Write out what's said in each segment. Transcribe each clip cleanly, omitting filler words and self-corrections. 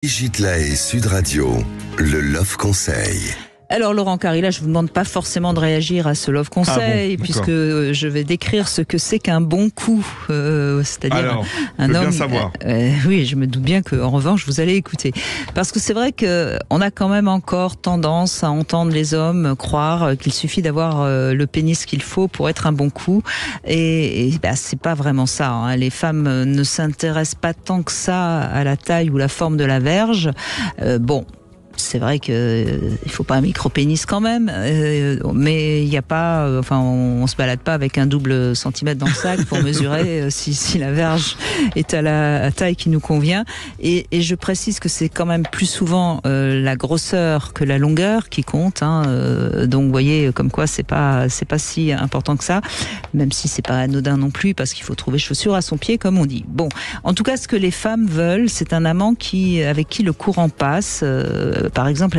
Gitlae Sud Radio, le Love Conseil. Alors Laurent Carilla, je vous demande pas forcément de réagir à ce Love Conseil, puisque je vais décrire ce que c'est qu'un bon coup, c'est-à-dire un homme. Bien savoir. Oui, je me doute bien qu'en revanche vous allez écouter, parce que c'est vrai que on a quand même encore tendance à entendre les hommes croire qu'il suffit d'avoir le pénis qu'il faut pour être un bon coup, et c'est pas vraiment ça. Hein. Les femmes ne s'intéressent pas tant que ça à la taille ou la forme de la verge. C'est vrai que il faut pas un micro-pénis quand même, mais il n'y a pas, on se balade pas avec un double centimètre dans le sac pour mesurer si la verge est à la taille qui nous convient. Et je précise que c'est quand même plus souvent la grosseur que la longueur qui compte. Donc vous voyez, comme quoi c'est pas si important que ça, même si c'est pas anodin non plus, parce qu'il faut trouver chaussure à son pied, comme on dit. Bon, en tout cas, ce que les femmes veulent, c'est un amant avec qui le courant passe. Par exemple,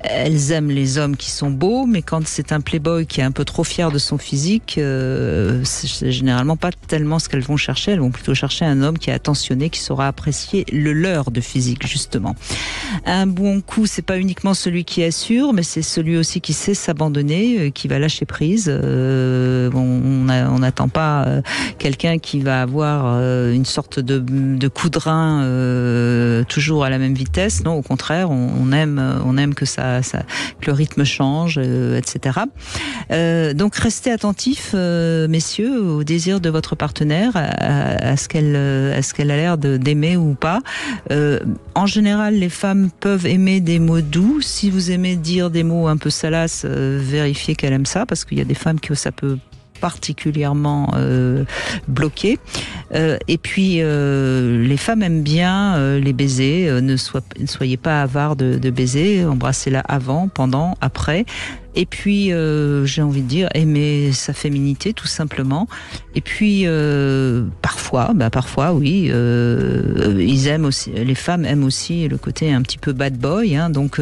elles aiment les hommes qui sont beaux, mais quand c'est un playboy qui est un peu trop fier de son physique, c'est généralement pas tellement ce qu'elles vont chercher. Elles vont plutôt chercher un homme qui est attentionné, qui saura apprécier le leur de physique, justement. Un bon coup, c'est pas uniquement celui qui assure, mais c'est celui aussi qui sait s'abandonner, qui va lâcher prise. On n'attend pas quelqu'un qui va avoir une sorte de coup de rein toujours à la même vitesse. Non, au contraire, on aime que que le rythme change, etc. Donc restez attentifs, messieurs, au désir de votre partenaire, à ce qu'elle a l'air d'aimer ou pas. En général, les femmes peuvent aimer des mots doux. Si vous aimez dire des mots un peu salaces, vérifiez qu'elle aime ça, parce qu'il y a des femmes que ça peut particulièrement bloqué. Et puis les femmes aiment bien les baisers. Ne soyez pas avares de baisers. Embrassez-la avant, pendant, après. Et puis j'ai envie de dire, aimer sa féminité tout simplement. Et puis parfois oui, ils aiment aussi, les femmes aiment aussi le côté un petit peu bad boy. Donc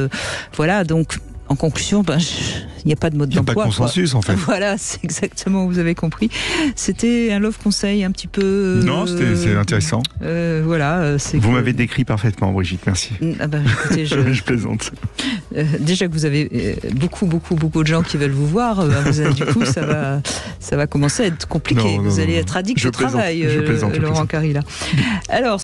voilà. Donc en conclusion, il n'y a pas de mode d'emploi. Il n'y a pas de consensus, en fait. Voilà, c'est exactement, vous avez compris. C'était un love conseil un petit peu... Non, c'est intéressant. Vous m'avez décrit parfaitement, Brigitte, merci. Écoutez, je plaisante. Déjà que vous avez beaucoup de gens qui veulent vous voir, du coup, ça va commencer à être compliqué. Vous allez être addict de travail, Laurent Carilla. Alors,